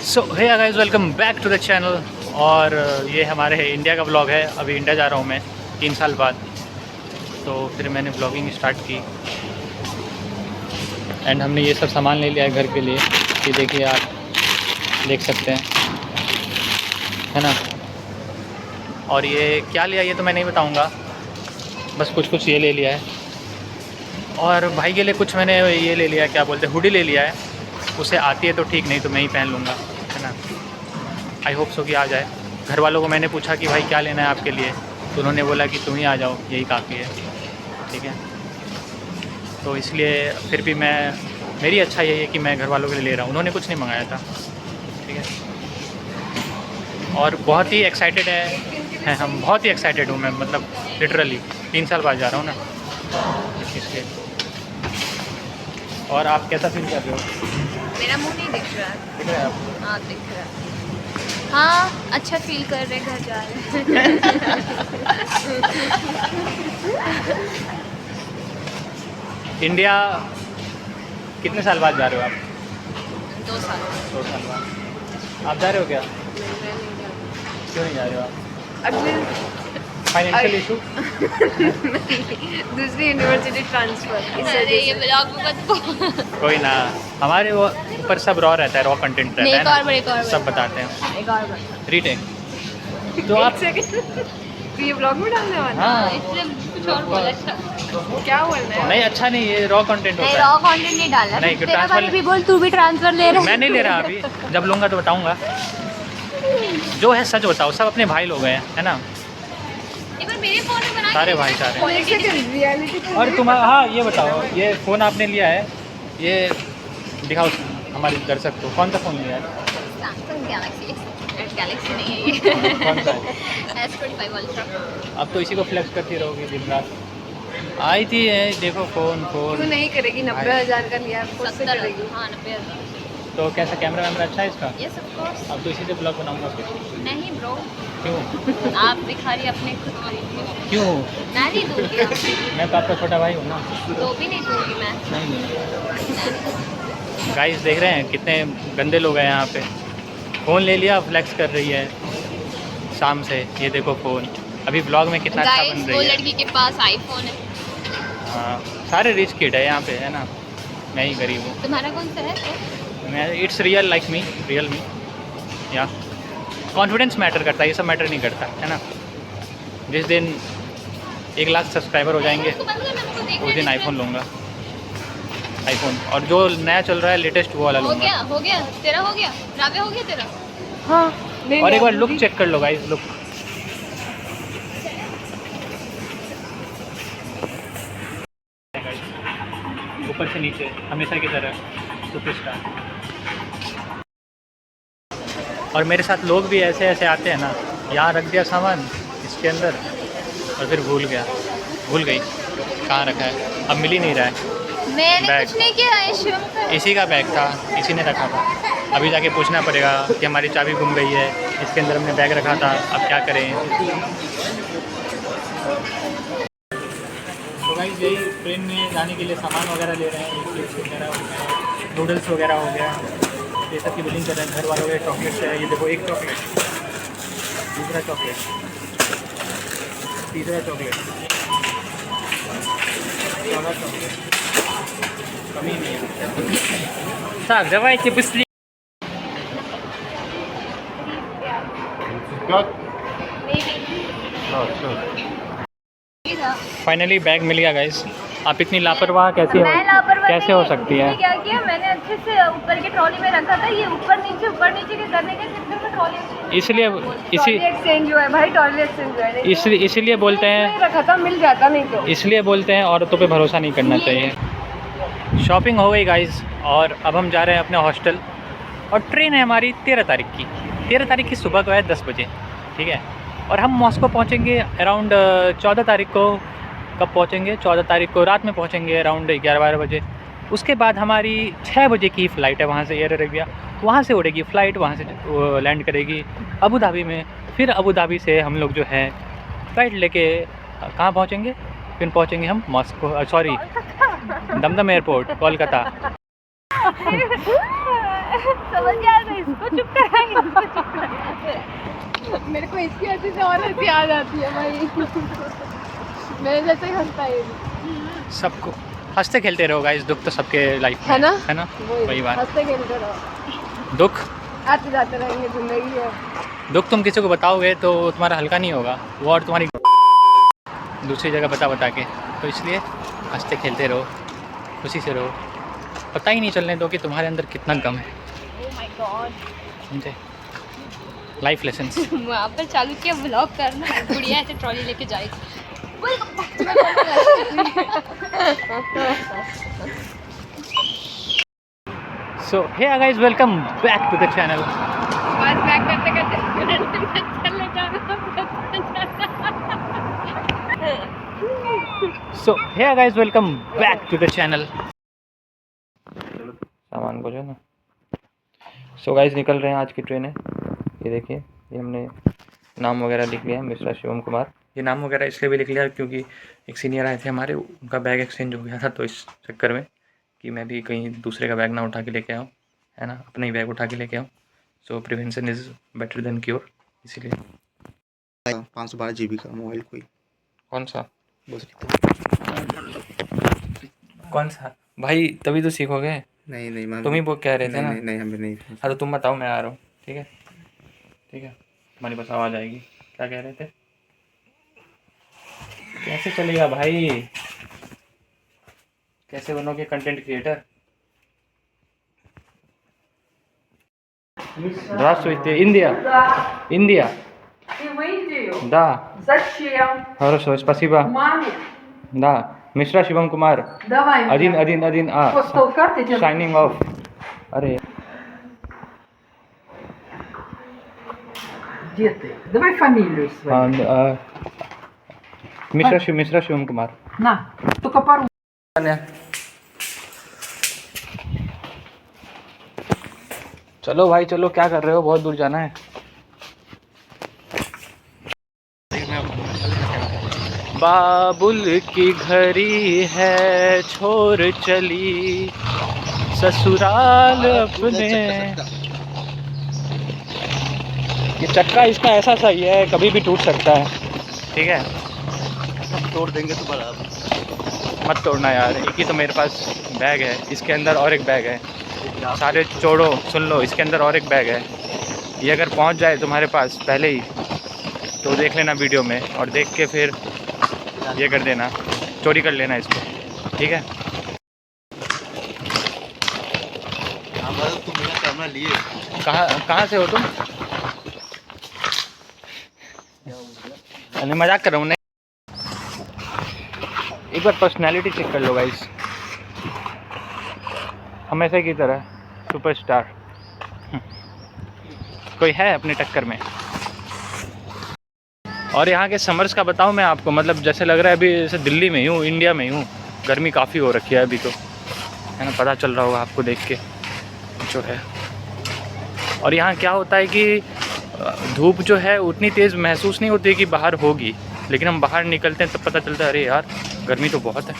So hey guys, welcome back to the channel. और ये हमारे इंडिया का ब्लॉग है। अभी इंडिया जा रहा हूँ मैं 3 साल बाद। तो फिर मैंने ब्लॉगिंग स्टार्ट की एंड हमने ये सब सामान ले लिया है घर के लिए। ये देखिए, आप देख सकते हैं, है ना। और ये क्या लिया ये तो मैं नहीं बताऊँगा, बस कुछ कुछ ये ले लिया है। और भाई के लिए कुछ मैंने ये ले लिया, क्या बोलते हैं, हुडी ले लिया है। उसे आती है तो ठीक, नहीं तो मैं ही पहन लूँगा, है ना। आई होप सो कि आ जाए। घर वालों को मैंने पूछा कि भाई क्या लेना है आपके लिए, तो उन्होंने बोला कि तुम ही आ जाओ, यही काफ़ी है, ठीक है। तो इसलिए फिर भी मेरी अच्छा यही है कि मैं घर वालों के लिए ले रहा हूँ। उन्होंने कुछ नहीं मंगाया था, ठीक है। और बहुत ही एक्साइटेड है हम, बहुत ही एक्साइटेड हूँ मैं, मतलब लिटरली 3 साल बाद जा रहा हूँ ना, इसलिए। और आप कैसा फील कर रहे हो? मेरा मुंह नहीं दिख रहा है। दिख रहा है आपको? हाँ दिख रहा है। हाँ अच्छा फील कर रहे, घर जा रहे हैं। इंडिया कितने साल बाद जा रहे हो आप? 2 साल। 2 साल बाद आप जा रहे हो क्या? क्यों नहीं जा रहे हो आप? अगले फाइनेंशियल इशू? दूसरी यूनिवर्सिटी ट्रांसफर। अरे ये ब्लॉग में मत कोई ना, हमारे वो ऊपर सब रॉ रहता है, रॉ कंटेंट रहता है ना, एक और सब बताते हैं। एक और बार रीटेक तो आप तो ये ब्लॉग में डालने वाला? हाँ, इसलिए कुछ और बोला। अच्छा क्या बोलना है? नहीं अच्छा नहीं, ये रॉ कंटेंट नहीं, होता रॉ कंटेंट नहीं डालना। नहीं, क्यों तेरे ट्रांसफर बारे भी बोल, तू भी ट्रांसफर ले रहा है। है। मैं नहीं ले रहा अभी, जब लूँगा तो बताऊँगा। जो है सच बताओ, सब अपने भाई लोग हैं, है ना, एक बार मेरे फोन में बना सारे भाई सारे। रियलिटी। और तुम्हारा, हाँ ये बताओ, ये फ़ोन आपने लिया है, ये दिखाओ हमारे दर्शक को, कौन सा फ़ोन लिया है? सैमसंग गैलेक्सी नहीं है ये। कौन सा है? S25 ultra. अब तो इसी को फ्लेक्स करती रहोगी दिन रात। आई थी देखो फ़ोन तू नहीं करेगी, 90,000 का लिया है, खुद से करेगी। हाँ 90,000। तो कैसा कैमरा वैमरा अच्छा है इसका? Yes of course. अब तो इसी से ब्लॉग बनाऊंगा फिर। नहीं ब्रो, क्यों? आप भिखारी अपने खुद खरीदो। क्यों? मैं नहीं दूंगी आपको। मैं तो आपका छोटा भाई हूँ ना। तो भी नहीं दूंगी मैं। नहीं। गाइस देख रहे हैं कितने गंदे लोग हैं यहाँ पे। फ़ोन ले लिया, फ्लेक्स कर रही है शाम से। ये देखो फ़ोन, अभी ब्लॉग में कितना अच्छा बन वो रही है। लड़की के पास आईफोन है। हाँ, सारे रिच किड है यहाँ पे, है ना, मैं ही गरीब हूँ। तुम्हारा कौन सा है? मैं it's real like me, real me या कॉन्फिडेंस मैटर करता है, ये सब मैटर नहीं करता, है ना। जिस दिन 1 लाख सब्सक्राइबर हो जाएंगे उस दिन आईफोन लूँगा, आईफोन। और जो नया चल रहा है लेटेस्ट वो वाला हो लूँगा। गया तेरा, हो गया राबे, हो गया तेरा। हाँ, और एक बार लुक चेक कर लो गाइस, लुक। ऊपर से नीचे हमेशा की तरह सुपरस्टार। और मेरे साथ लोग भी ऐसे ऐसे आते हैं ना, यहाँ रख दिया सामान इसके अंदर और फिर भूल गई कहाँ रखा है, अब मिल ही नहीं रहा है। मैंने बैग। कुछ नहीं किया है शिवम। इसी का बैग था, इसी ने रखा था। अभी जाके पूछना पड़ेगा कि हमारी चाबी गुम गई है, इसके अंदर हमने बैग रखा था, अब क्या करें। तो भाई यही ट्रेन में जाने के लिए सामान वगैरह ले रहे हैं, चिप्स वगैरह हो गया, नूडल्स वगैरह हो गया, ये सब की बिलिंग कर रहे हैं। घर वालों के चॉकलेट्स है, ये देखो, एक चॉकलेट, दूसरा चॉकलेट, तीसरा चॉकलेट, चौथा चॉकलेट, कमी नहीं है। साहब давайте быстрее। फाइनली बैग मिल गया गाइस। आप इतनी लापरवाह कैसे हो सकती है? क्या किया मैंने, अच्छे से ऊपर के ट्रॉली में रखा था, ये ऊपर नीचे के करने के चक्कर में ट्रॉली इसलिए एक्सचेंज हुआ है भाई, ट्रॉली एक्सचेंज हुआ है। इसलिए बोलते हैं, रखा था मिल जाता, नहीं तो इसलिए बोलते हैं औरतों पे भरोसा नहीं करना चाहिए। शॉपिंग हो गई गाइस, और अब हम जा रहे हैं अपने हॉस्टल। और ट्रेन है हमारी 13 तारीख की। 13 तारीख की सुबह को है 10 बजे, ठीक है। और हम मॉस्को पहुंचेंगे अराउंड 14 तारीख को। कब पहुंचेंगे? 14 तारीख को रात में पहुंचेंगे अराउंड 11-12 बजे। उसके बाद हमारी 6 बजे की फ़्लाइट है वहाँ से, एयर अरेबिया, वहाँ से उड़ेगी फ़्लाइट, वहाँ से लैंड करेगी अबू धाबी में। फिर अबू धाबी से हम लोग जो है फ़्लाइट लेके कहाँ पहुँचेंगे? फिर पहुँचेंगे हम Moscow, sorry Dumdum airport, Kolkata. समझ गया तो इसको चुप कराएंगे, इसको चुप कराएंगे। मेरे को इसकी हंसी से और हंसी आ जाती है भाई। मेरे जैसे ही हंसता है ये भी। सबको हंसते खेलते रहो गाइस, दुख तो सबके लाइफ में है ना? है ना? वही बात। हंसते खेलते रहो, दुख आते जाते रहेंगे, जिंदगी है। दुख तुम किसी को बताओगे तो तुम्हारा हल्का नहीं होगा, वो और तुम्हारी दूसरी जगह बता के, तो इसलिए हंसते खेलते रहो, खुशी से रहो, पता ही नहीं चलने दो कि तुम्हारे अंदर कितना गम है। Oh my God। समझे? Life lessons. वहाँ पर चालू किया व्लॉग करना, गुड़िया ऐसे ट्रॉली लेके जाएगी। So hey guys, welcome back to the channel. बस बैक करते करते चले जाना। So hey guys, welcome back to the channel. सामान को जो है ना। सो गाइस, निकल रहे हैं, आज की ट्रेन है। ये देखिए, ये हमने नाम वगैरह लिख लिया है, मिश्रा शिवम कुमार। ये नाम वगैरह इसलिए भी लिख लिया क्योंकि एक सीनियर आए थे हमारे, उनका बैग एक्सचेंज हो गया था, तो इस चक्कर में कि मैं भी कहीं दूसरे का बैग ना उठा के लेके आऊँ, है ना, अपना ही बैग उठा के लेके आऊँ। सो prevention is better than cure, इसीलिए। 512 GB का मोबाइल कोई कौन सा? बस कौन सा भाई? तभी तो सीखोगे। नहीं मैं तुम ही वो कह रहे थे ना। नहीं हमें नहीं। हाँ तो तुम बताओ, मैं आ रहा हूँ। ठीक है ठीक है, हमारी बस आवाज़ आएगी। क्या कह रहे थे? कैसे चलेगा भाई? कैसे बनोगे content creator? Здравствуйте, Индия. Индия. Ты в Индию? Да. Зачем? Хорошо, спасибо. Маме? Да. Mishra Shivam Kumar. Давай. один а. Постол карты тебе. Signing off. अरे Где ты? Давай фамилию свою. मिश्रा शिवम कुमार। На, только по-русски. चलो भाई चलो, क्या कर रहे हो? बहुत दूर जाना है। बाबुल की घड़ी है, छोड़ चली ससुराल अपने। ये चक्का इसका ऐसा सही है, कभी भी टूट सकता है। ठीक है, तोड़ देंगे तो बराबर। मत तोड़ना यार। एक ही तो मेरे पास बैग है, इसके अंदर और एक बैग है। सारे छोड़ो, सुन लो, इसके अंदर और एक बैग है। ये अगर पहुंच जाए तुम्हारे पास पहले ही तो देख लेना वीडियो में, और देख के फिर ये कर देना, चोरी कर लेना इसको। ठीक है? तुम मेरा कैमरा लिए कहाँ से हो तुम? अरे मजाक कर रहा हूँ। नहीं, एक बार पर्सनैलिटी चेक कर लो गाइस, हमेशा की तरह सुपरस्टार कोई है अपने टक्कर में। और यहाँ के समर्स का बताऊँ मैं आपको, मतलब जैसे लग रहा है अभी जैसे दिल्ली में ही हूँ, इंडिया में ही हूँ। गर्मी काफ़ी हो रखी है अभी तो, है ना, पता चल रहा होगा आपको देख के जो है। और यहाँ क्या होता है कि धूप जो है उतनी तेज़ महसूस नहीं होती कि बाहर होगी, लेकिन हम बाहर निकलते हैं तब पता चलता है अरे यार गर्मी तो बहुत है।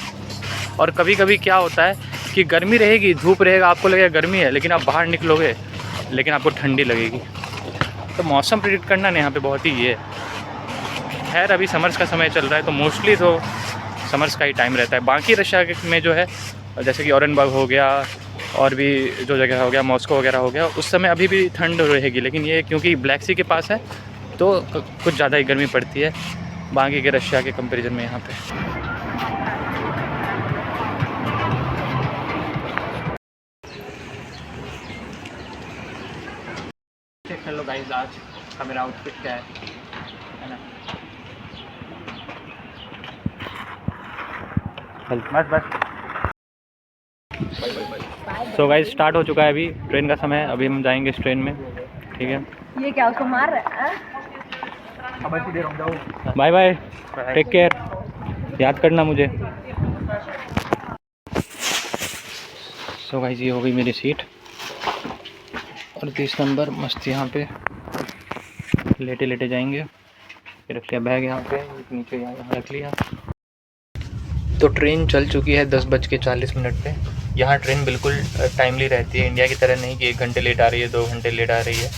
और कभी कभी क्या होता है कि गर्मी रहेगी, धूप रहेगा, आपको लगेगा गर्मी है, लेकिन आप बाहर निकलोगे लेकिन आपको ठंडी लगेगी। तो मौसम प्रेडिक्ट करना ना यहाँ पे बहुत ही ये है। खैर अभी समर्स का समय चल रहा है तो मोस्टली तो समर्स का ही टाइम रहता है। बाकी रशिया में जो है, जैसे कि औरंगाबाद हो गया और भी जो जगह हो गया, मॉस्को वगैरह हो गया, उस समय अभी भी ठंड रहेगी। लेकिन ये क्योंकि ब्लैक सी के पास है तो कुछ ज़्यादा ही गर्मी पड़ती है बाकी के रशिया के कंपैरिजन में यहाँ पे। चेक कर लो गाइस आज का मेरा आउटफिट क्या है ना। बस सो गाइस, स्टार्ट हो चुका है अभी ट्रेन का समय। अभी हम जाएंगे इस ट्रेन में। ठीक है, ये क्या उसको मार रहा है? बाय बाय, टेक केयर, याद करना मुझे। सो गाइस, ये हो गई मेरी सीट और 30 नंबर मस्त यहाँ पे लेटे लेटे जाएंगे। ये रख लिया बैग यहाँ पे, नीचे यहाँ रख लिया। तो ट्रेन चल चुकी है 10:40 पे यहाँ ट्रेन बिल्कुल टाइमली रहती है, इंडिया की तरह नहीं कि 1 घंटे लेट आ रही है, 2 घंटे लेट आ रही है।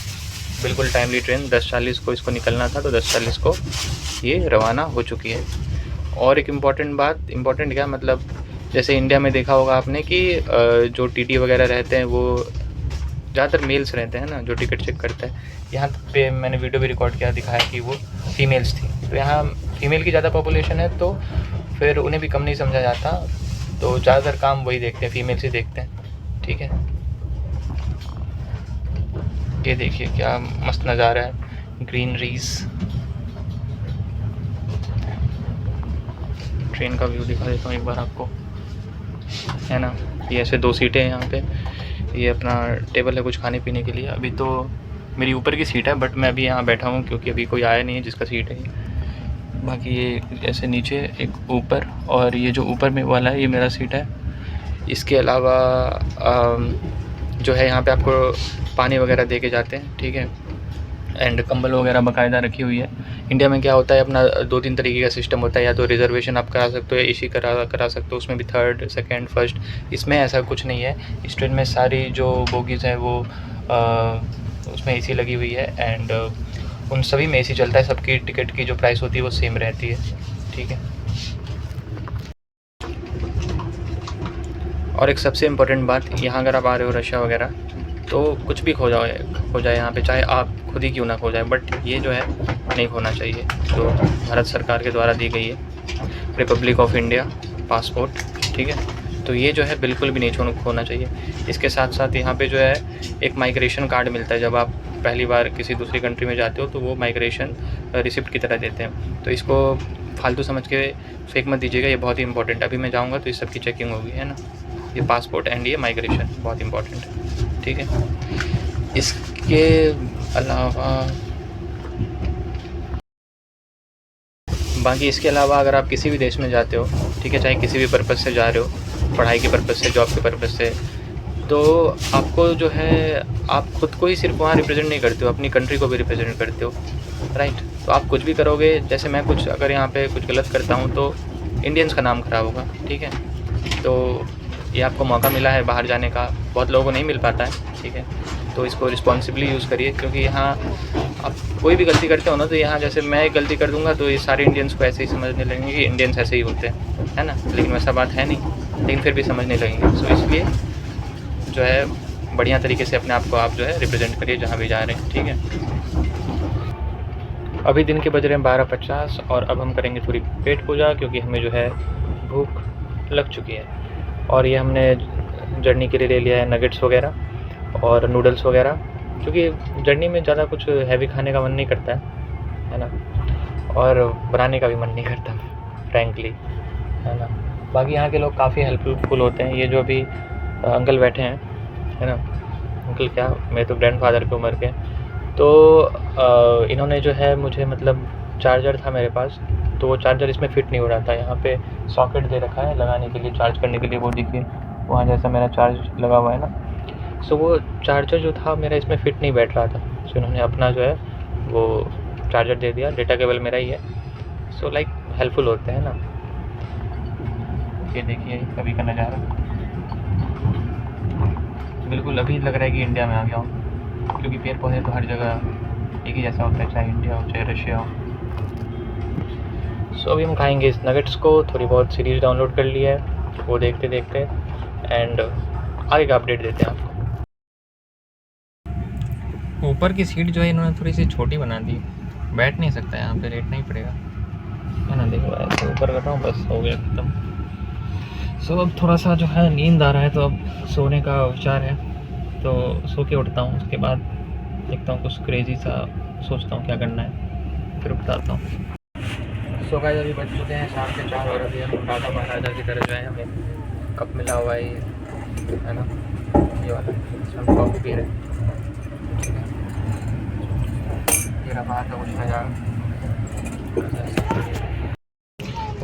बिल्कुल टाइमली ट्रेन 10:40 को इसको निकलना था, तो 10:40 को ये रवाना हो चुकी है। और एक इम्पॉर्टेंट क्या मतलब, जैसे इंडिया में देखा होगा आपने कि जो टीटी वगैरह रहते हैं वो ज़्यादातर मेल्स रहते हैं ना, जो टिकट चेक करते हैं। यहाँ पे मैंने वीडियो भी रिकॉर्ड किया, दिखाया कि वो फीमेल्स थी। तो यहाँ फीमेल की ज़्यादा पॉपुलेशन है, तो फिर उन्हें भी कम नहीं समझा जाता, तो ज़्यादातर काम वही देखते हैं, फीमेल्स ही देखते हैं। ठीक है, ये देखिए क्या मस्त नज़ारा है, ग्रीनरीज। ट्रेन का व्यू दिखा देता हूँ एक बार आपको, है ना। ये ऐसे 2 सीटें हैं यहाँ पे, ये अपना टेबल है कुछ खाने पीने के लिए। अभी तो मेरी ऊपर की सीट है, बट मैं अभी यहाँ बैठा हूँ क्योंकि अभी कोई आया नहीं है जिसका सीट है। बाकी ये ऐसे नीचे एक ऊपर, और ये जो ऊपर में वाला है ये मेरा सीट है। इसके अलावा जो है यहाँ पे आपको पानी वगैरह दे के जाते हैं, ठीक है, एंड कंबल वगैरह बाकायदा रखी हुई है। इंडिया में क्या होता है, अपना 2-3 तरीके का सिस्टम होता है, या तो रिजर्वेशन आप करा सकते हो या एसी करा सकते हो, उसमें भी 3rd, 2nd, 1st। इसमें ऐसा कुछ नहीं है। इस ट्रेन में सारी जो बोगीज़ हैं वो उसमें एसी लगी हुई है, एंड उन सभी में एसी चलता है। सबकी टिकट की जो प्राइस होती है वो सेम रहती है, ठीक है। और एक सबसे इम्पोर्टेंट बात, यहाँ अगर आप आ रहे हो रशिया वगैरह, तो कुछ भी खो जाए यहाँ पे, चाहे आप खुद ही क्यों ना खो जाए, बट ये जो है नहीं खोना चाहिए। तो भारत सरकार के द्वारा दी गई है रिपब्लिक ऑफ इंडिया पासपोर्ट, ठीक है। तो ये जो है बिल्कुल भी नहीं खोना चाहिए। इसके साथ साथ यहाँ पे जो है एक माइग्रेशन कार्ड मिलता है, जब आप पहली बार किसी दूसरी कंट्री में जाते हो तो वो माइग्रेशन रिसिप्ट की तरह देते हैं। तो इसको फालतू समझ के फेंक मत दीजिएगा, ये बहुत ही इंपॉर्टेंट है। अभी मैं जाऊँगा तो इस सब की चेकिंग होगी, है ना। ये पासपोर्ट एंड ये माइग्रेशन बहुत इंपॉर्टेंट है, ठीक है। इसके अलावा अगर आप किसी भी देश में जाते हो, ठीक है, चाहे किसी भी पर्पज़ से जा रहे हो, पढ़ाई के पर्पज़ से, जॉब के पर्पज़ से, तो आपको जो है आप खुद को ही सिर्फ वहाँ रिप्रेजेंट नहीं करते हो, अपनी कंट्री को भी रिप्रेजेंट करते हो, राइट। तो आप कुछ भी करोगे, जैसे मैं कुछ अगर यहाँ पे कुछ गलत करता हूँ तो इंडियंस का नाम ख़राब होगा, ठीक है। तो ये आपको मौका मिला है बाहर जाने का, बहुत लोगों को नहीं मिल पाता है, ठीक है। तो इसको रिस्पॉन्सिबली यूज़ करिए, क्योंकि यहाँ आप कोई भी गलती करते हो ना, तो यहाँ जैसे मैं एक गलती कर दूँगा तो ये सारे इंडियंस को ऐसे ही समझने लगेंगे कि इंडियंस ऐसे ही होते हैं, है ना। लेकिन वैसा बात है नहीं, लेकिन फिर भी समझने लगेंगे। सो इसलिए जो है बढ़िया तरीके से अपने आप को आप जो है रिप्रेजेंट करिए जहाँ भी जा रहे हैं, ठीक है। अभी दिन के बज रहे हैं 12:50 और अब हम करेंगे थोड़ी पेट पूजा, क्योंकि हमें जो है भूख लग चुकी है। और ये हमने जर्नी के लिए ले लिया है नगेट्स वगैरह और नूडल्स वगैरह, क्योंकि जर्नी में ज़्यादा कुछ हैवी खाने का मन नहीं करता है ना, और बनाने का भी मन नहीं करता फ्रैंकली, है ना। बाकी यहाँ के लोग काफ़ी हेल्पफुल होते हैं। ये जो अभी अंकल बैठे हैं, है ना, अंकल क्या, मेरे तो ग्रैंडफादर की उम्र के, तो इन्होंने जो है मुझे मतलब चार्जर था मेरे पास, तो वो चार्जर इसमें फ़िट नहीं हो रहा था। यहाँ पे सॉकेट दे रखा है लगाने के लिए, चार्ज करने के लिए, वो देखिए वहाँ जैसा मेरा चार्ज लगा हुआ है ना। सो वो चार्जर जो था मेरा इसमें फ़िट नहीं बैठ रहा था, सो इन्होंने अपना जो है वो चार्जर दे दिया। डेटा केबल मेरा ही है, सो लाइक हेल्पफुल होते हैं ना। ये देखिए कभी का नज़ारा, बिल्कुल अभी लग रहा है कि इंडिया में आ गया हूँ, क्योंकि पेड़ पौधे तो हर जगह एक ही जैसा होता है, चाहे इंडिया हो चाहे रशिया हो। सो अभी हम खाएंगे इस नगेट्स को। थोड़ी बहुत सीरीज़ डाउनलोड कर ली है, वो देखते देखते एंड आगे का अपडेट देते हैं आपको। ऊपर की सीट जो है इन्होंने थोड़ी सी छोटी बना दी, बैठ नहीं सकता यहाँ पे, लेटना ही पड़ेगा, है ना। देखो ऐसे ऊपर कर रहा हूँ, बस हो गया खत्म। सो अब थोड़ा सा जो है नींद आ रहा है, तो अब सोने का विचार है, तो सो के उठता हूँ। उसके बाद देखता हूँ कुछ क्रेजी सा, सोचता हूँ क्या करना है, फिर बताता हूँ। सो गाइस अभी बज चुके हैं शाम के 4 और अभी हम राजा महाराजा की तरह जो है हमें कप मिला हुआ है ना, ये वाला, इसमें हम कॉफ़ी पी रहे हैं, ठीक है। मेरा बाहर का कुछ नज़ारा,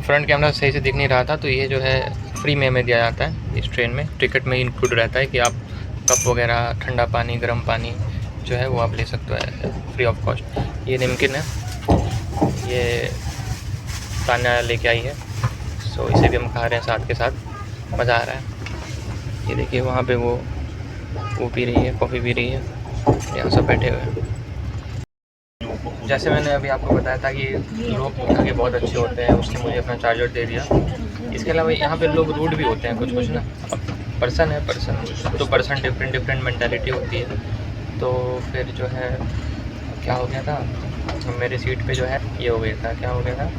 फ्रंट कैमरा सही से दिख नहीं रहा था, तो ये जो है फ्री में हमें दिया जाता है इस ट्रेन में। टिकट में इंक्लूड रहता है कि आप कप वगैरह, ठंडा पानी, गर्म पानी जो है वो आप ले सकते हो फ्री ऑफ कॉस्ट। ये नमकीन है, ये तान्या लेके आई है, सो इसे भी हम खा रहे हैं साथ के साथ, मज़ा आ रहा है। ये देखिए वहाँ पे वो पी रही है, कॉफ़ी पी रही है, यहाँ सब बैठे हुए हैं। जैसे मैंने अभी आपको बताया था कि लोग यहाँ के बहुत अच्छे होते हैं, उसने मुझे अपना चार्जर दे दिया। इसके अलावा यहाँ पे लोग रूड भी होते हैं कुछ कुछ ना, पर्सन है पर्सन तो पर्सन डिफरेंट मेंटालिटी होती है। तो फिर जो है क्या हो गया था, मेरी सीट पे जो है ये हो गया था, क्या हो गया था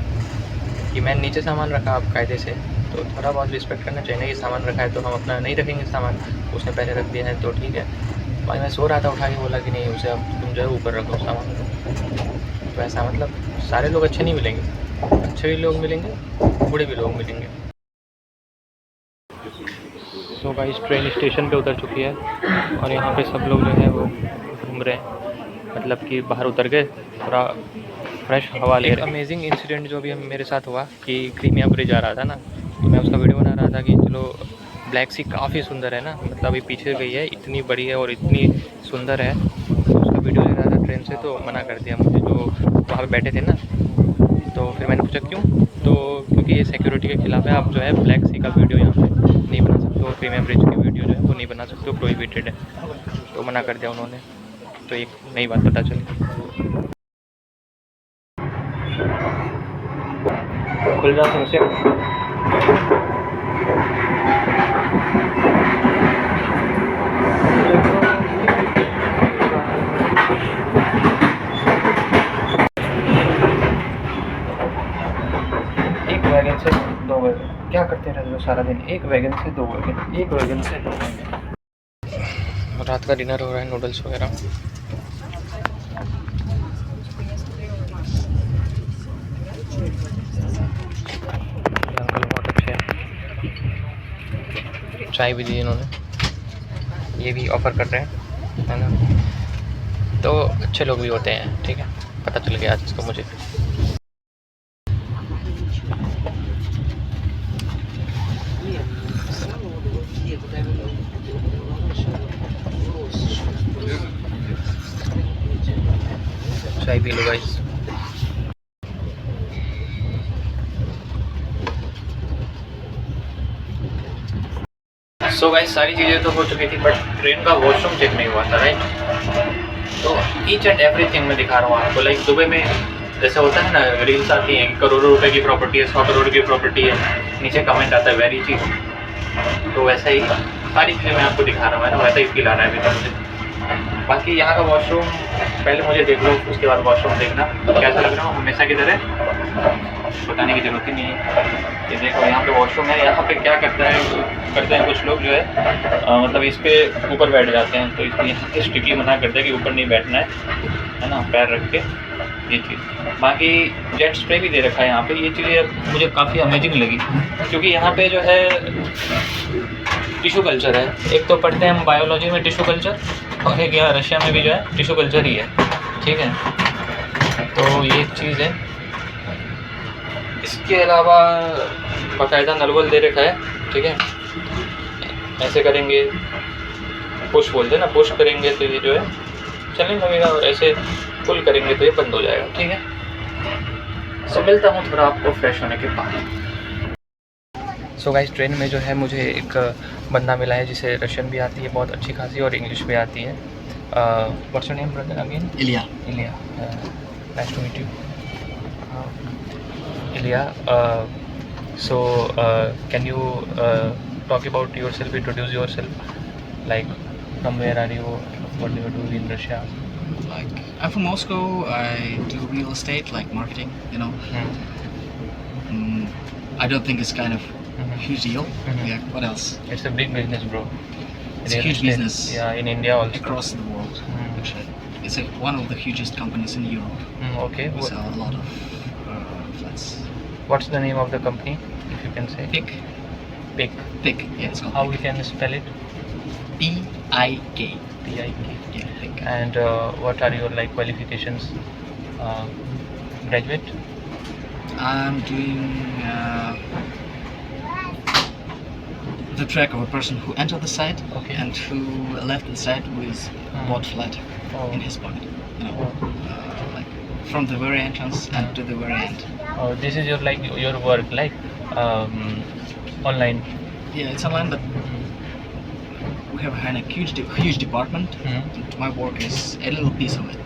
कि मैंने नीचे सामान रखा आप कायदे से, तो थोड़ा बहुत रिस्पेक्ट करना चाहिए ना, कि सामान रखा है तो हम अपना नहीं रखेंगे सामान, उसने पहले रख दिया है तो ठीक है। भाई मैं सो रहा था, उठा के बोला कि नहीं उसे अब तुम जो है ऊपर रखो सामान को। तो ऐसा मतलब सारे लोग अच्छे नहीं मिलेंगे, अच्छे भी लोग मिलेंगे, बुरे भी लोग मिलेंगे। तो गाइस ट्रेन स्टेशन पे उतर चुकी है और यहाँ पे सब लोग जो है वो घूम रहे हैं, मतलब कि बाहर उतर के थोड़ा फ्रेश हवा ले रहे हैं। अमेजिंग इंसिडेंट जो भी मेरे साथ हुआ कि क्रीमिया ब्रिज आ रहा था ना, तो मैं उसका वीडियो बना रहा था कि चलो ब्लैक सी काफ़ी सुंदर है ना, मतलब अभी पीछे गई है, इतनी बड़ी है और इतनी सुंदर है, तो उसका वीडियो ले रहा था ट्रेन से, तो मना कर दिया मुझे जो वहाँ पे बैठे थे ना। तो फिर मैंने पूछा क्यों, तो क्योंकि ये सिक्योरिटी के खिलाफ है, आप जो है ब्लैक सी का वीडियो यहाँ पे नहीं बना सकते हो, क्रीमिया ब्रिज की वीडियो जो है वो नहीं बना सकते हो, प्रोहिबिटेड है, तो मना कर दिया उन्होंने। तो एक नई बात पता चली। खुल जा तुमसे। एक वैगन से दो वैगन, क्या करते रहते हो सारा दिन, एक वैगन से दो वैगन, एक वैगन से दो वैगन। रात का डिनर हो रहा है, नूडल्स वगैरह। बहुत अच्छे हैं, चाय भी दी इन्होंने, ये भी ऑफ़र कर रहे हैं, है ना। तो अच्छे लोग भी होते हैं, ठीक है, पता चल गया आज इसको मुझे। चाय P low guys. So guys सारी चीज़ें तो हो चुकी थी, बट ट्रेन का वॉशरूम चेक नहीं हुआ था, राइट। तो ईच एंड एवरीथिंग मैं दिखा रहा हूँ आपको। लाइक दुबई में जैसे होता है ना, रील्स आती हैं, करोड़ों रुपए की प्रॉपर्टी है, 100 करोड़ की प्रॉपर्टी है, नीचे कमेंट आता है वेरी चीप। तो वैसा ही सारी चीज़ें मैं आपको दिखा रहा हूँ, है ना, वैसा ही फील आ रहा है अभी तक मुझे। बाकी यहाँ का वॉशरूम पहले मुझे देख लो, उसके बाद वॉशरूम देखना कैसा लग रहा हूँ, हमेशा की तरह बताने की ज़रूरत ही नहीं है। ये देखो यहाँ पे वॉशरूम है, यहाँ पे क्या करते हैं कुछ लोग जो है मतलब इस पर ऊपर बैठ जाते हैं, तो इसको यहाँ पे स्ट्रिक्टली मना करते हैं कि ऊपर नहीं बैठना है ना, पैर रख के, ये चीज़। बाकी जेट स्प्रे भी दे रखा है यहाँ पे, ये चीज़ें मुझे काफ़ी अमेजिंग लगी, क्योंकि यहाँ पे जो है टिशू कल्चर है। एक तो पढ़ते हैं हम बायोलॉजी में टिशू कल्चर, और एक यहाँ रशिया में भी जो है टिशू कल्चर ही है, ठीक है। तो ये एक चीज़ है। इसके अलावा बाकायदा नलवल दे रखा है, ठीक है। ऐसे करेंगे, पुश बोलते हैं ना, पुश करेंगे तो ये जो है चलने लगेगा, और ऐसे पुल करेंगे तो ये बंद हो जाएगा, ठीक है। सो मिलता हूँ थोड़ा आपको फ्रेश होने के बाद। सो गाइस ट्रेन में जो है मुझे एक बंदा मिला है जिसे रशियन भी आती है बहुत अच्छी खासी, और इंग्लिश भी आती है। What's your name brother again? Ilya. Nice to meet you Ilya. So can you talk about yourself, introduce yourself, like from where are you, what do you do in Russia? Like, I'm from Moscow. I do real estate, like marketing, you know. I don't think it's kind of a huge deal. Yeah, what else? It's a big business, bro. It's a huge business. Yeah, in India also. Across the world, actually. It's one of the hugest companies in Europe. Okay. We sell a lot of flats. What's the name of the company, if you can say? PIK. PIK. PIK, yeah, it's called How PIK. we can spell it? P-I-K. P-I-K. Yeah, PIK. And what are your like qualifications? Graduate? I'm doing the track of a person who entered the site and who left the site with bought flat in his pocket. You know, like from the very entrance and to the very end. Oh, this is your like your work, like online. Yeah, it's online, but have had a huge department. And my work is a little piece of it.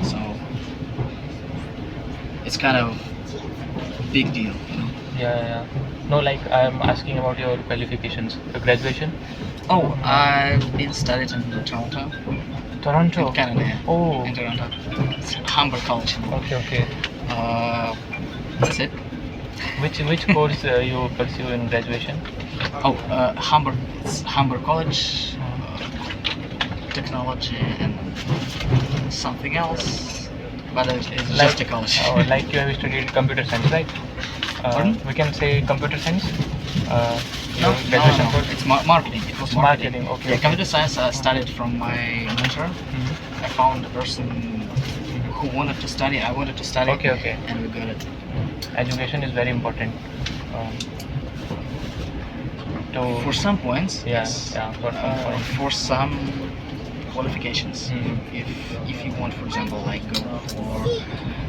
So it's kind of big deal, you know. Yeah. No, like I'm asking about your qualifications, your graduation. Oh, I've been studied in Toronto, Toronto. in Canada. Yeah. Oh. In Toronto. It's Humber College. Okay. That's it. Which course you pursue in graduation? Oh, it's Humber College, technology and something else, but it's just a college. Like you have studied computer science, right? Pardon? We can say computer science. No, Your graduation course. it's marketing. It was marketing. Marketing, okay, Yeah, okay. computer science I studied from my mentor. I found a person who wanted to study. I wanted to study. Okay. And we got it. Education is very important. For some points, Yeah, yes. yeah, for some points. For some qualifications, Mhm. if you want, for example, like go for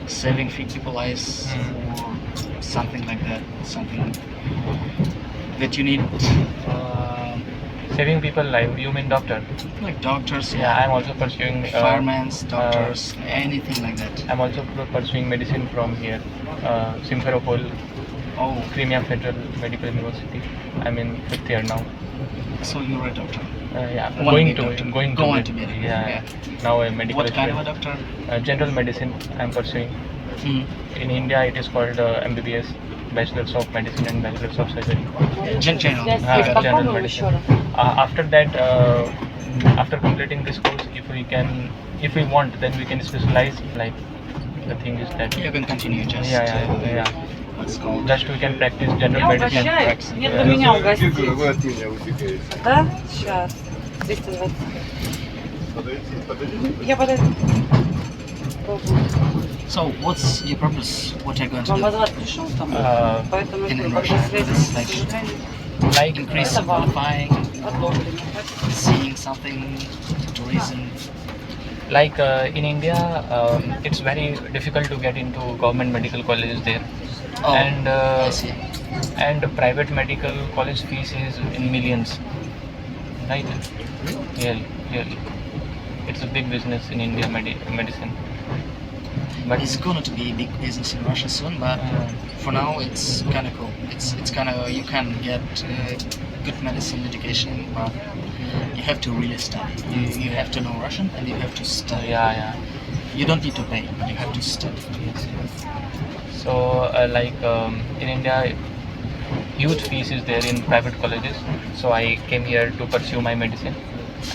saving people lives or something like that, something that you need, Saving people life. You mean doctor? like doctors, Yeah, I'm also pursuing. firemen, doctors, anything like that. I'm also pursuing medicine from here, Simferopol, Oh, Crimea Federal Medical University. I'm in 5th year now. so you're a doctor. Yeah, Wanna be a going doctor. to be a doctor. yeah. Now a medical What kind of a student. doctor? General medicine I'm pursuing. In India it is called MBBS, Bachelors of Medicine and Bachelors of Surgery. General. General medicine. After that, after completing this course, if we want, then we can specialize. Like the thing is that You can continue just. yeah. What's called? Just we can practice general medicine. Practice. Нет, до меня угостить. Да? Сейчас. 220. Я подойду. So, what's your purpose? What are you going to Вам do? возврат пришел там? Поэтому in я говорю, Russia, когда связи с like- сожалением, Like Increase Это вам. qualifying, отложили. seeing something, tourism. like in India, it's very difficult to get into government medical colleges there, Oh, and I see. and private medical college fees is in millions, right? Really, it's a big business in India, medicine. But It's going to be a big business in Russia soon, but for now it's kind of cool. It's kind of, you can get good medicine education, but you have to really study. You have to know Russian and you have to study. yeah. You don't need to pay, but you have to study. Yes. So in India, huge fees is there in private colleges. So I came here to pursue my medicine,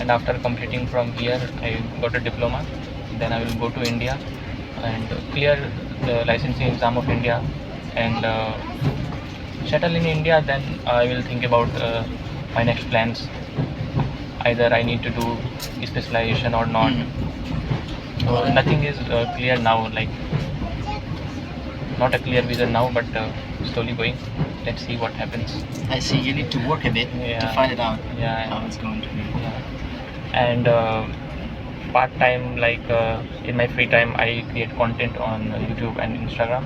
and after completing from here, I got a diploma. Then I will go to India and clear the licensing exam of India and settle in India. Then I will think about my next plans. Either I need to do specialization or not. So nothing is clear now. Like not a clear vision now, but slowly going. Let's see what happens. I see, you need to work a bit to Yeah. find it out Yeah. how it's going to be. Yeah. And part time, like in my free time, I create content on YouTube and Instagram,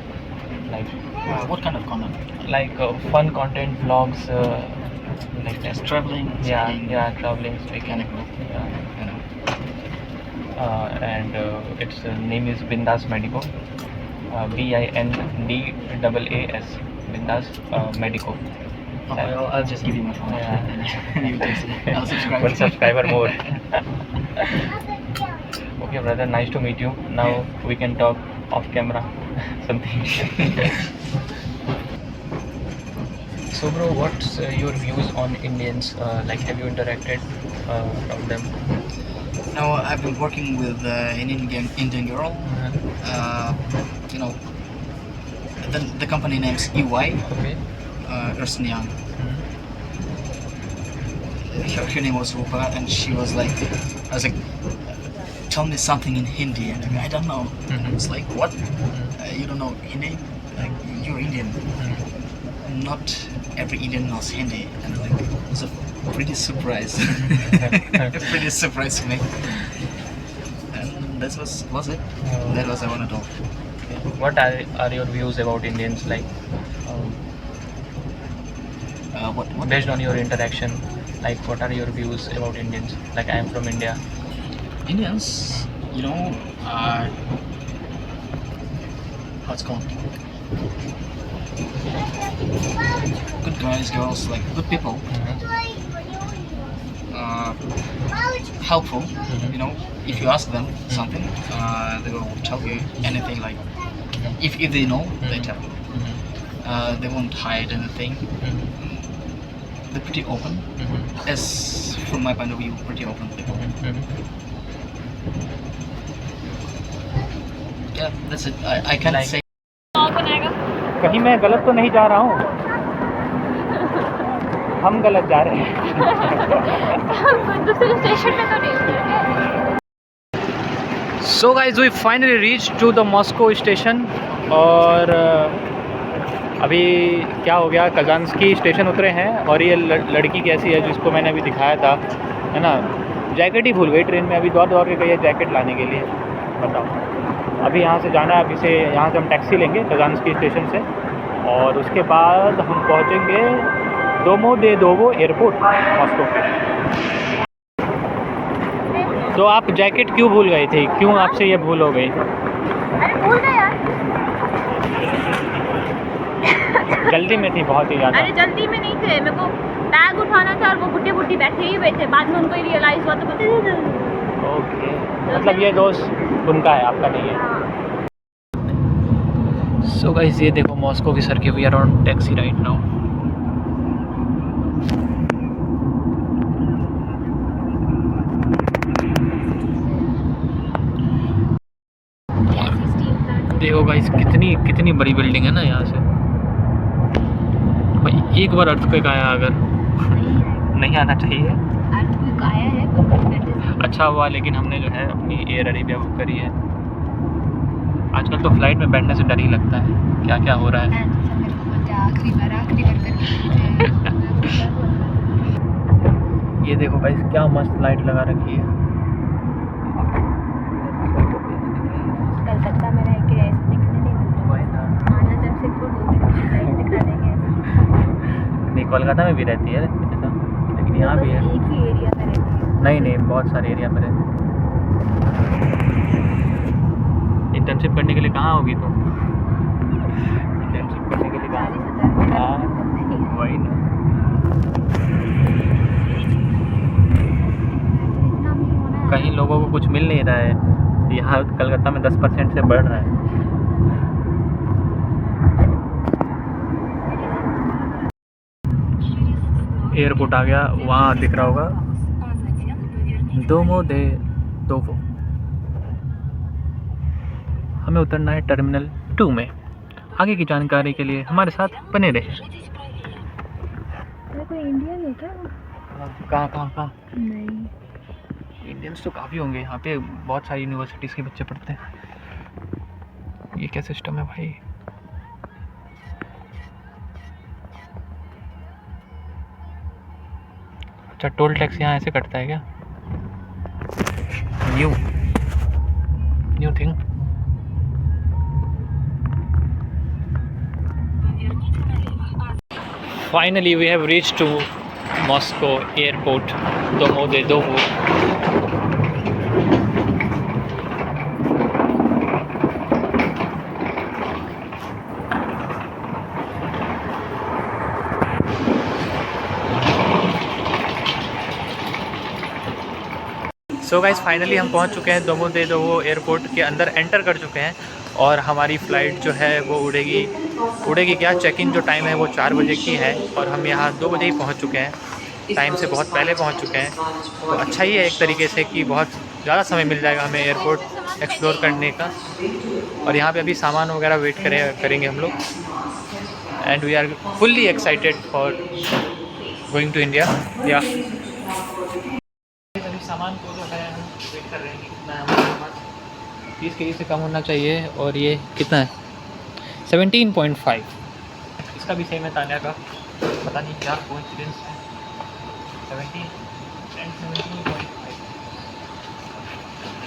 What kind of content? like fun content, vlogs, like Just that. traveling, studying, Traveling, mechanical, Yeah. you know. And its name is Bindas Medico, BINDAAS, Bindas Medico. Okay, I'll just give you my phone. Yeah. And you can see. I'll subscribe. One subscriber more. Okay, brother, nice to meet you. Now we can talk off camera, something. So, bro, what's your views on Indians? Like, have you interacted from them? No, I've been working with an Indian girl. You know, the company name's EY, Okay. Ernst & Young. Her name was Rupa, and she was like, I was like, tell me something in Hindi, and I don't know. Mhm. It's like, what? You don't know Hindi? Like, you're Indian. Not every Indian knows Hindi, and like, it was a pretty surprise. Pretty surprise to me. And that was it. That was I want to talk. What are your views about Indians? Like, What? based on your interaction, Like, what are your views about Indians? Like, I am from India. Indians, you know, are what's called good guys, girls, like good people, helpful. You know, if you ask them something, they will tell you anything. Like if they know, they tell you. They won't hide anything. They're pretty open. As from my point of view, pretty open people. Yeah, that's it. I can't Like- say. कहीं मैं गलत तो नहीं जा रहा हूँ, हम गलत जा रहे हैं। दूसरे स्टेशन पे तो नहीं उतरेंगे। So guys we finally reach to the Moscow station. और अभी क्या हो गया, कजान्स्की स्टेशन उतरे हैं और ये लड़की कैसी है जिसको मैंने अभी दिखाया था, है ना, जैकेट ही भूल गई ट्रेन में। अभी दौड़ के गई है जैकेट लाने के लिए। बताओ, अभी यहाँ से जाना है, अभी से यहाँ से हम टैक्सी लेंगे कजान्स्की स्टेशन से और उसके बाद हम पहुँचेंगे दोमोदेदोवो एयरपोर्ट मॉस्को के। तो आप जैकेट क्यों भूल गई थी, क्यों आपसे ये भूल हो गई? अरे भूल गए यार। जल्दी में थी बहुत ही ज़्यादा। अरे जल्दी में नहीं थे, मेरे को बैग उठाना था और वो बुड्ढे बुड्ढी बैठे ही हुए थे। बाद में उनको रियलाइज़ हुआ तो बोलते ओके, मतलब ये दोस्त उनका है, आपका नहीं है। सो गाइस, ये देखो मॉस्को की सड़कें, we are on taxi right now. देखो गाइस, कितनी बड़ी बिल्डिंग है ना यहाँ से। भाई एक बार अर्थक्वेक आया, अगर नहीं आना चाहिए, अर्थक्वेक आया है। अच्छा हुआ, लेकिन हमने जो है अपनी एयर अरेबिया बुक करी है। आजकल तो फ्लाइट में बैठने से डर ही लगता है, क्या क्या हो रहा है। आखिरी बार ये देखो भाई, क्या मस्त लाइट लगा रखी है। कलकत्ता में रह के ऐसे दिखने नहीं मिलता। आना जमशेदपुर 2 दिन में लाइट दिखा देंगे। नहीं, कोलकाता में भी रहती है ऐसा, लेकिन यहाँ भी है। एक ही एरिया में रहती है। नहीं, बहुत सारे एरिया में रहती है। इंटर्नशिप करने के लिए कहाँ होगी तुम? इंटर्नशिप करने के लिए कहाँ? हाँ, वही ना। कहीं लोगों को कुछ मिल नहीं रहा है, यहाँ कलकत्ता में 10% से बढ़ रहा है। एयरपोर्ट आ गया, वहाँ दिख रहा होगा दोमोदेदोवो। हमें उतरना है टर्मिनल 2 में। आगे की जानकारी के लिए हमारे साथ बने रहे। कोई इंडियन है क्या? कहाँ? नहीं। इंडियंस तो काफ़ी होंगे यहाँ पे, बहुत सारी यूनिवर्सिटीज़ के बच्चे पढ़ते हैं। ये क्या सिस्टम है भाई? अच्छा, टोल टैक्स यहाँ ऐसे कटता है क्या? New thing. Finally we have reached to Moscow airport Domodedovo. So guys, finally हम पहुंच चुके हैं दोमोदेदोवो एयरपोर्ट के अंदर, एंटर कर चुके हैं और हमारी फ़्लाइट जो है वो उड़ेगी क्या, चेक इन जो टाइम है वो 4 बजे की है और हम यहाँ 2 बजे ही पहुँच चुके हैं। टाइम से बहुत पहले पहुँच चुके हैं, तो अच्छा ही है एक तरीके से कि बहुत ज़्यादा समय मिल जाएगा हमें एयरपोर्ट एक्सप्लोर करने का। और यहाँ पे अभी सामान वगैरह वेट करेंगे हम लोग। And we are fully excited for going to India. या अभी सामान को जो है हम वेट कर रहे हैं कि कितना है हमारे पास। 30 केजी से कम होना चाहिए। और ये कितना है? 17.5। इसका भी सेम है तानिया का, पता नहीं क्या कोइंसिडेंस है। 17 and 17.5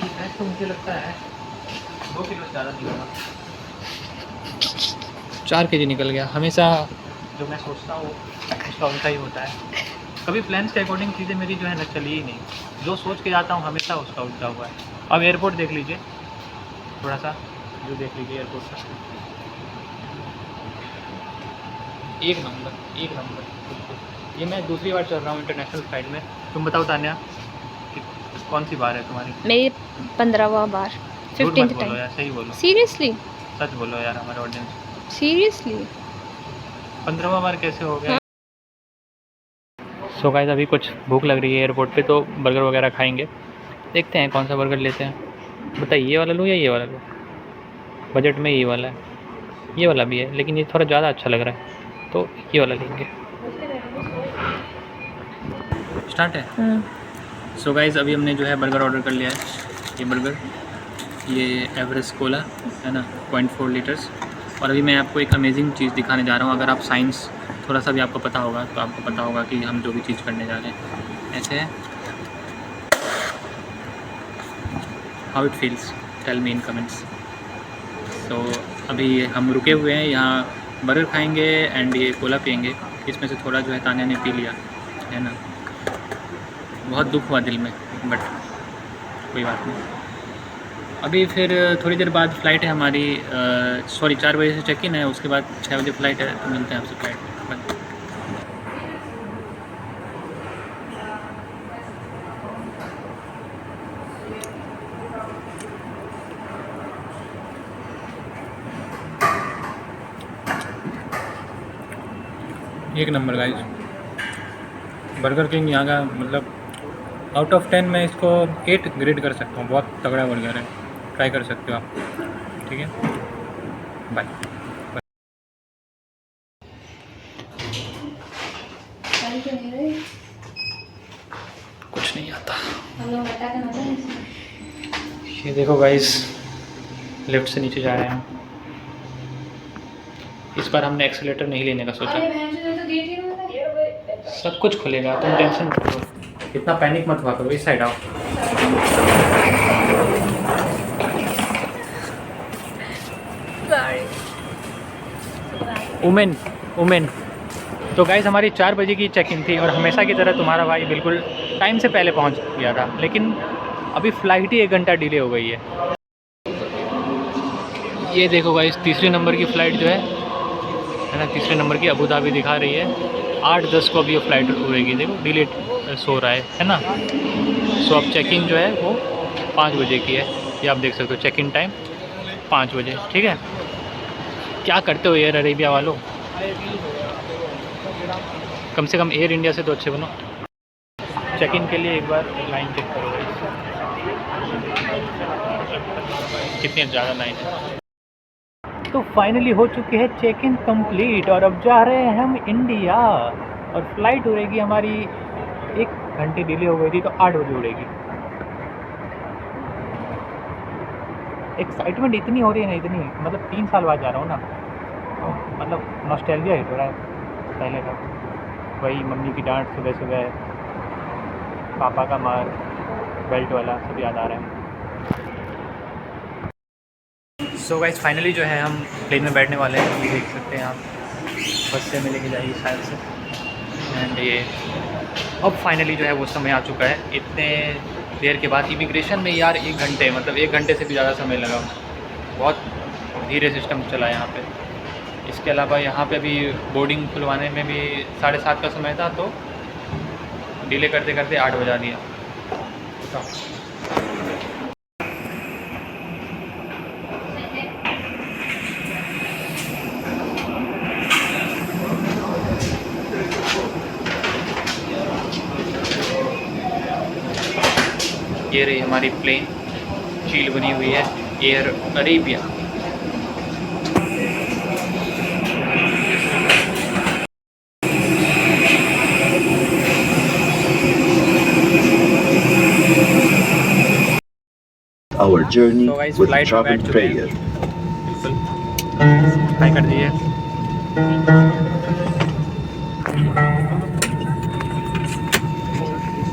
ठीक है, तो मुझे लगता है 2 किलो ज़्यादा निकला, 4 केजी निकल गया। हमेशा जो मैं सोचता हूँ उसका उल्टा ही होता है। कभी प्लान्स के अकॉर्डिंग चीज़ें मेरी जो है ना चली ही नहीं। जो सोच के जाता हूँ हमेशा उसका उल्टा हुआ है। अब एयरपोर्ट देख लीजिए, थोड़ा सा जो देख लीजिए एयरपोर्ट का, एक नंबर एक नंबर। ये मैं दूसरी बार चल रहा हूँ इंटरनेशनल फ्लाइट में। तुम बताओ तान्या कि कौन सी बार है तुम्हारी? मेरी 15वां बार, झूठ मत 15th बोलो टाइम। यार, सही बोलो, सीरियसली सच बोलो यार हमारे ऑडियंस। सीरियसली 15वां बार कैसे हो गया? सो गाइस अभी कुछ भूख लग रही है एयरपोर्ट पे, तो बर्गर वगैरह खाएंगे। देखते हैं कौन सा बर्गर लेते हैं। बताइए ये वाला लूँ या ये वाला लूँ? बजट में ये वाला है, ये वाला भी है लेकिन ये थोड़ा ज़्यादा अच्छा लग रहा है, तो ये वाला लेंगे। स्टार्ट है। सो गाइस अभी हमने जो है बर्गर ऑर्डर कर लिया है। ये बर्गर, ये एवरेस्ट कोला है ना, 0.4 लीटर्स। और अभी मैं आपको एक अमेजिंग चीज़ दिखाने जा रहा हूँ। अगर आप साइंस थोड़ा सा भी आपको पता होगा तो आपको पता होगा कि हम जो भी चीज़ करने जा रहे हैं ऐसे है। How it feels, tell me in comments. तो अभी हम रुके हुए हैं यहाँ, बर्गर खाएंगे एंड ये कोला पियेंगे। इसमें से थोड़ा जो है तान्या ने पी लिया है ना, बहुत दुख हुआ दिल में, बट कोई बात नहीं। अभी फिर थोड़ी देर बाद फ़्लाइट है हमारी, 4 बजे से चेक इन है, उसके बाद 6 बजे फ़्लाइट है, तो मिलते हैं आपसे फ़्लाइट में। एक नंबर गाइस, बर्गर किंग यहाँ का मतलब आउट ऑफ 10 मैं इसको 8 ग्रेड कर सकता हूँ। बहुत तगड़ा बर्गर है, ट्राई कर सकते हो आप। ठीक है, बाय। कुछ नहीं आता। ये देखो गाइस, लिफ्ट से नीचे जा रहे हैं। इस बार हमने एक्सीलेटर नहीं लेने का सोचा। सब कुछ खुलेगा, तुम टेंशन मत लो, इतना पैनिक मत हुआ करो। इस साइड आओ। उमेन। तो गाइस हमारी 4 बजे की चेक इन थी और हमेशा की तरह तुम्हारा भाई बिल्कुल टाइम से पहले पहुंच गया था, लेकिन अभी फ़्लाइट ही 1 घंटा डिले हो गई है। ये देखो गाइस, तीसरे नंबर की फ़्लाइट जो है ना, तीसरे नंबर की अबू धाबी दिखा रही है। 8:10 को अभी ये फ़्लाइट उड़ेगी। देखो डिले सो रहा है ना। सो अब चेक इन जो है वो 5 बजे की है। ये आप देख सकते हो, चेक इन टाइम 5 बजे। ठीक है, क्या करते हो एयर अरेबिया वालों, कम से कम एयर इंडिया से तो अच्छे बनो। चेक इन के लिए एक बार लाइन चेक करो, कितनी ज़्यादा लाइन है। तो फाइनली हो चुकी है चेक इन कंप्लीट और अब जा रहे हैं हम इंडिया। और फ्लाइट उड़ेगी हमारी, 1 घंटे डिले हो गई थी तो 8 बजे उड़ेगी। एक्साइटमेंट इतनी हो रही है ना, इतनी, मतलब 3 साल बाद जा रहा हूँ ना, तो मतलब नॉस्टैल्जिया हिट हो रहा है पहले का। वही मम्मी की डांट सुबह सुबह, पापा का मार, बेल्ट वाला सब याद आ रहा है। सो गाइस फाइनली जो है हम प्लेन में बैठने वाले हैं। अभी देख सकते हैं आप, बस से मिलेगी जाएगी शायद से। एंड ये अब फाइनली जो है वो समय आ चुका है। इतने देर के बाद इमिग्रेशन में यार 1 घंटे, मतलब 1 घंटे से भी ज़्यादा समय लगा। बहुत धीरे सिस्टम चला यहाँ पे। इसके अलावा यहाँ पे अभी बोर्डिंग खुलवाने में भी 7:30 का समय था, तो डिले करते करते 8 बजा दिया। ये रही हमारी प्लेन, चील बनी हुई है, air Arabia. Our journey So guys, with flight में travel बैठ चुके prayer. हैं। बिल्कुल हाई कर दिए।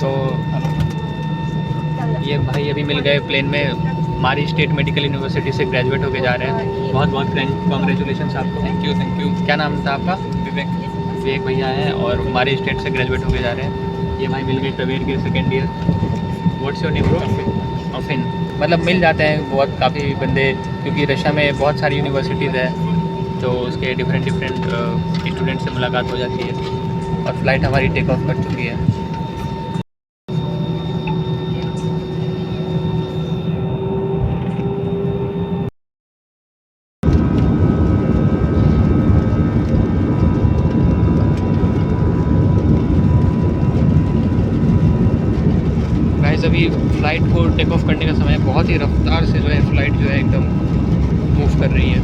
तो ये भाई अभी मिल गए प्लेन में, मारी स्टेट मेडिकल यूनिवर्सिटी से ग्रेजुएट होके जा रहे हैं। बहुत बहुत कॉन्ग्रेचुलेशन आपको। Thank you. क्या नाम था आपका? विवेक भैया हैं और मारी स्टेट से ग्रेजुएट होके जा रहे हैं। ये भाई मिल गए कबीर के second year. What's your name bro? अफिन। मतलब मिल जाते हैं बहुत काफ़ी बंदे, क्योंकि रशिया में बहुत सारी यूनिवर्सिटीज़ है, तो उसके डिफरेंट स्टूडेंट से मुलाकात हो जाती है। और फ्लाइट हमारी टेक ऑफ कर चुकी है। अभी फ़्लाइट को टेक ऑफ करने का समय है। बहुत ही रफ्तार से जो है फ़्लाइट जो है एकदम मूव कर रही है।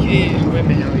ये हवा में है अभी।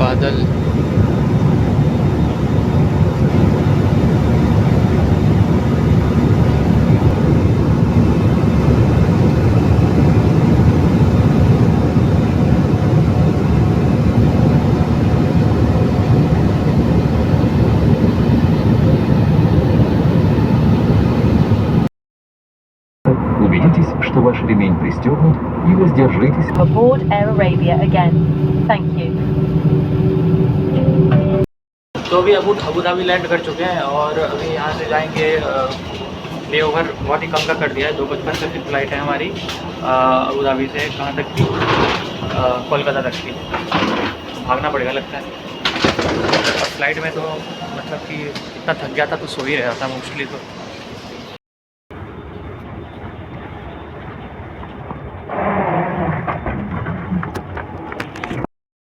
बादल Убедитесь, что ваш ремень пристегнут и воздержитесь. Aboard Air Arabia again. Thank you. तो अभी अबू धाबी लैंड कर चुके हैं और अभी यहाँ से जाएंगे। ले ओवर बहुत ही कम का कर दिया है, 2:55 से फिर फ्लाइट है हमारी अबू धाबी से कहाँ तक की, कोलकाता तक की। भागना पड़ेगा लगता है। और फ्लाइट में तो मतलब कि इतना थक गया था तो सो ही रहा था मोस्टली। तो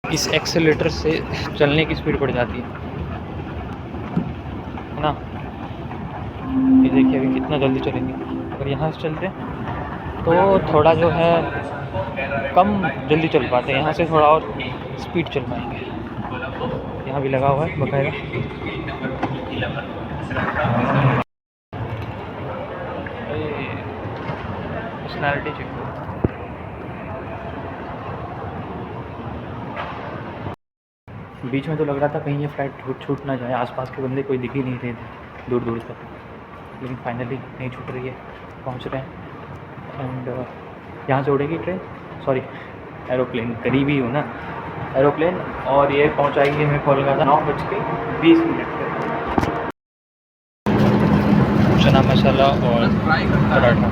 इस एक्सेलेटर से चलने की स्पीड बढ़ जाती है ना। ये देखिए अभी कितना जल्दी चलेंगे। अगर यहाँ से चलते तो थोड़ा जो है कम जल्दी चल पाते हैं, यहाँ से थोड़ा और स्पीड चल पाएंगे। यहाँ भी लगा हुआ है बकायदा। Personality check. बीच में तो लग रहा था कहीं ये फ्लाइट छूट ना जाए, आसपास के बंदे कोई दिख ही नहीं रहे थे दूर दूर तक, लेकिन फाइनली नहीं छूट रही है, पहुंच रहे हैं। एंड यहाँ से उड़ेगी ट्रेन, सॉरी एरोप्लेन, करीब ही हूँ ना एरोप्लेन, और ये पहुँचाएगी हमें कोलकाता 9:20 पे। चना मसाला और पराठा।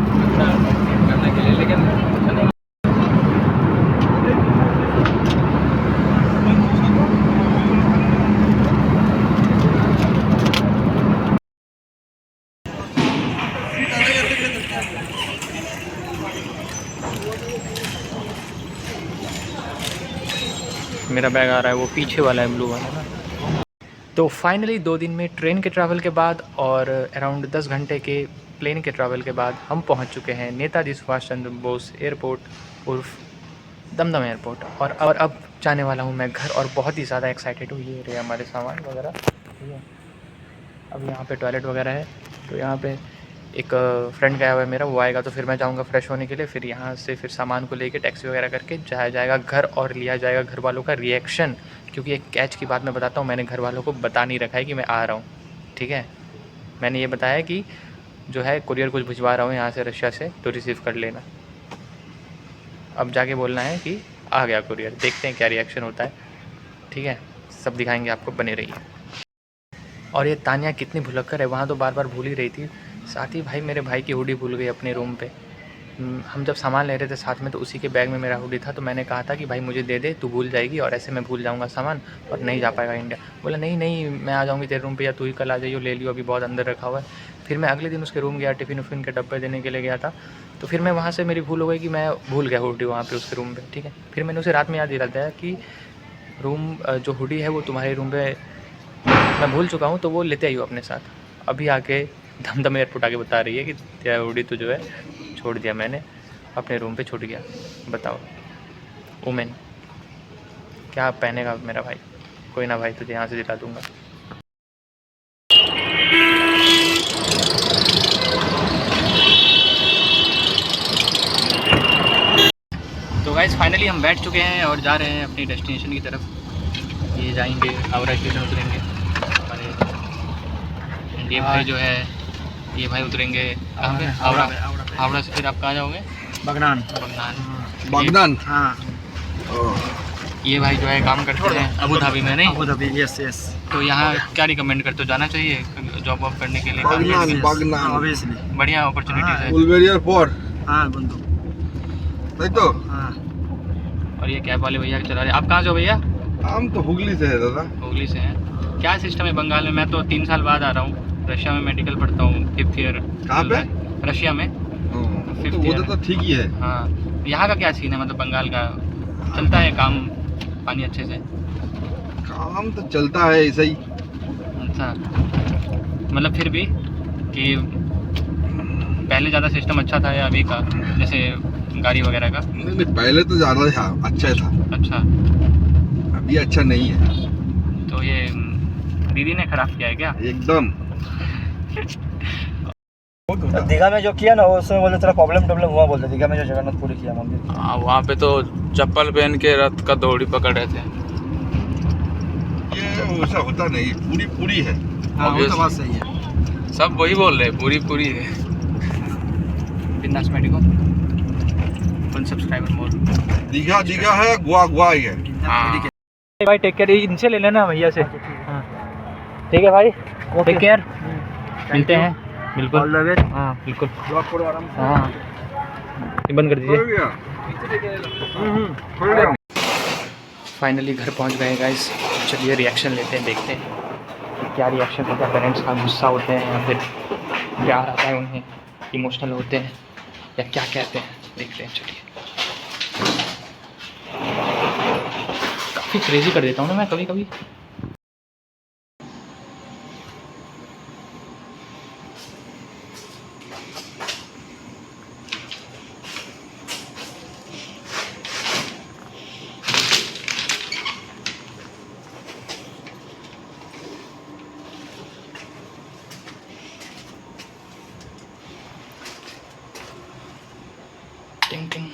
मेरा बैग आ रहा है, वो पीछे वाला है, ब्लू वाला ना। तो फाइनली 2 दिन में ट्रेन के ट्रैवल के बाद और अराउंड 10 घंटे के प्लेन के ट्रैवल के बाद हम पहुंच चुके हैं नेताजी सुभाष चंद्र बोस एयरपोर्ट उर्फ दमदम एयरपोर्ट। और अब जाने वाला हूं मैं घर, और बहुत ही ज़्यादा एक्साइटेड हूँ। ये रहे हमारे सामान वगैरह, ठीक है। अब यहाँ पे टॉयलेट वगैरह है, तो यहाँ पे एक फ्रेंड गया हुआ है मेरा, वो आएगा तो फिर मैं जाऊँगा फ्रेश होने के लिए। फिर यहाँ से फिर सामान को लेके टैक्सी वगैरह करके जाया जाएगा घर, और लिया जाएगा घर वालों का रिएक्शन। क्योंकि एक कैच की बात मैं बताता हूँ, मैंने घर वालों को बता नहीं रखा है कि मैं आ रहा हूँ, ठीक है। मैंने ये बताया कि जो है कुरियर कुछ भिजवा रहा हूँ यहाँ से रशिया से, तो रिसीव कर लेना। अब जाके बोलना है कि आ गया कुरियर, देखते हैं क्या रिएक्शन होता है, ठीक है। सब दिखाएंगे आपको, बने रहिए। और ये तानिया कितनी भुलक्कर है, वहाँ तो बार बार भूल ही रही थी। साथ ही भाई मेरे भाई की हुडी भूल गई अपने रूम पे, हम जब सामान ले रहे थे साथ में तो उसी के बैग में मेरा हुडी था, तो मैंने कहा था कि भाई मुझे दे दे, तू भूल जाएगी और ऐसे मैं भूल जाऊंगा सामान और नहीं जा पाएगा इंडिया। बोला नहीं नहीं मैं आ जाऊंगी तेरे रूम पे, या तू ही कल आ जाइयो, ले लियो, अभी बहुत अंदर रखा हुआ है। फिर मैं अगले दिन उसके रूम गया, टिफ़िन उफ़िन के डब्बे देने के लिए गया था, तो फिर मैं वहाँ से मेरी भूल हो गई कि मैं भूल गया हुडी वहाँ पर उसके रूम पर, ठीक है। फिर मैंने उसे रात में याद दिलाया कि रूम जो हुडी है वो तुम्हारे रूम पर मैं भूल चुका हूँ, तो वो लेते आइयो अपने साथ। अभी आके दमदम एयरपोर्ट आके बता रही है कि तेरा हुडी तो जो है छोड़ दिया मैंने, अपने रूम पे छूट गया। बताओ वुमेन क्या पहनेगा मेरा भाई। कोई ना भाई, तुझे यहाँ से दिला दूँगा। तो गाइस फाइनली हम बैठ चुके हैं और जा रहे हैं अपनी डेस्टिनेशन की तरफ। ये जाएंगे हावड़ा स्टेशन उतरेंगे हमारे, ये भाई जो है ये भाई उतरेंगे कहाँ पे? हावड़ा। हावड़ा से फिर आप कहाँ जाओगे? बगनान। बगनान। हाँ। ये भाई जो है काम करते हैं अबू धाबी में, नहीं? Abu Dhabi, yes yes. तो यहाँ क्या रिकमेंड करते हो, जाना चाहिए जॉब वॉब करने के लिए? बगनान ऑब्वियसली बढ़िया अपॉर्चुनिटीज है। Bulgaria fort. हाँ बंदो सही तो। हाँ। और ये कैब वाले भैया चला रहे। आप कहाँ से हो भैया? हम तो हुगली से है दादा। हुगली से हैं। क्या सिस्टम है बंगाल में? मैं तो 3 साल बाद आ रहा हूँ। रशिया में मेडिकल पढ़ता हूँ, 5th ईयर। कहाँ पे? रशिया में। तो वो तो ठीक ही है। हाँ, यहाँ का क्या सीन है, मतलब बंगाल का चलता है काम पानी अच्छे से? काम तो चलता है ऐसा ही। अच्छा, मतलब फिर भी कि पहले ज़्यादा सिस्टम अच्छा था या अभी का, जैसे गाड़ी वगैरह का? नहीं पहले तो ज़्यादा था, अच्छा था। अच्छा, अभी अच्छा नहीं है। तो ये दीदी ने खराब किया है क्या? एकदम। दीघा में जो किया ना उसमें बोले थोड़ा प्रॉब्लम हुआ, बोलते दीघा में जो जगन्नाथपुरी किया मंदिर। हाँ, वहाँ पे तो चप्पल पहन के रथ का दौड़ी पकड़ रहे थे। ये ऐसा होता नहीं, पूरी पूरी है। हाँ, वो तो बात सही है, सब वही बोल रहे हैं, पूरी पूरी है। बिंदास मेडिको 1 सब्सक्राइबर मोर। दीघा दीघा है, गोवा गोवा ही है। हाँ। भाई टेक केयर, इनसे ले लेना भैया से। हाँ ठीक है भाई, टेक केयर, मिलते हैं। बिल्कुल हाँ बिल्कुल। हाँ ये बंद कर दीजिए। फाइनली घर पहुंच गए गाइस। चलिए रिएक्शन लेते हैं, देखते हैं क्या रिएक्शन होता है। पेरेंट्स का गुस्सा होते हैं या फिर प्यार आता है उन्हें, इमोशनल होते हैं या क्या कहते हैं, देखते हैं। चलिए, काफ़ी क्रेजी कर देता हूँ ना मैं कभी कभी। टिंग टिंग।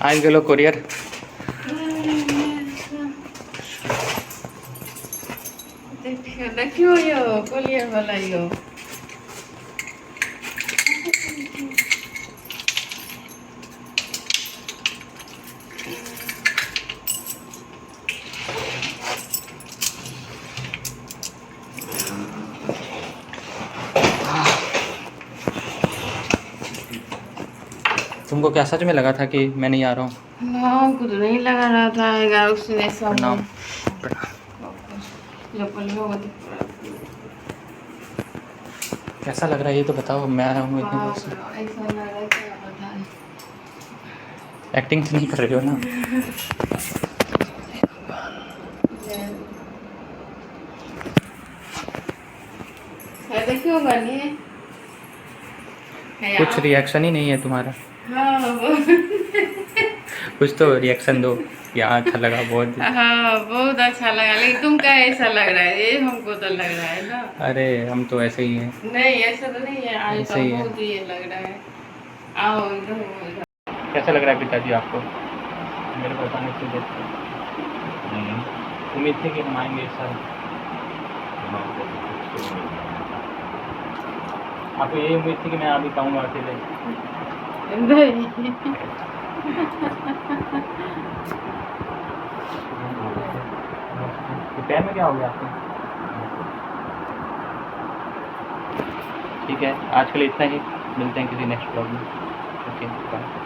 आज गेलो कोरियर। देखियो यो कोरियर वाला यो। तुमको क्या सच में लगा था कि मैं नहीं आ रहा हूँ? ना कुछ नहीं लगा रहा था, उसने सब प्रणाम। कैसा लग रहा है ये तो बताओ, मैं आया हूँ इतनी दूर से। ऐसा लग रहा है क्या पता नहीं। एक्टिंग तो नहीं कर रही हो ना? देखियो गानी है कुछ रिएक्शन ही नहीं है तुम्हारा। हाँ कुछ तो रिएक्शन दो। यहाँ अच्छा लगा बहुत। हाँ बहुत अच्छा लगा, लेकिन तुम क्या ऐसा लग रहा है? ये हमको तो लग रहा है ना। अरे हम तो ऐसे ही हैं। नहीं ऐसा तो नहीं है, आज ऐसे तो ही है। बहुत ये लग रहा है। आओ इधर। कैसा लग रहा है पिताजी आपको? मेरे को अचानक से देख के उम्मीद थी कि हम आएंगे इस साल। आपको यही उम्मीद थी कि मैं आ भी पाऊँगा अकेले? नहीं पैर में क्या हो गया आपको? ठीक है, आज के लिए इतना ही, मिलते हैं किसी नेक्स्ट ब्लॉग में। Okay bye.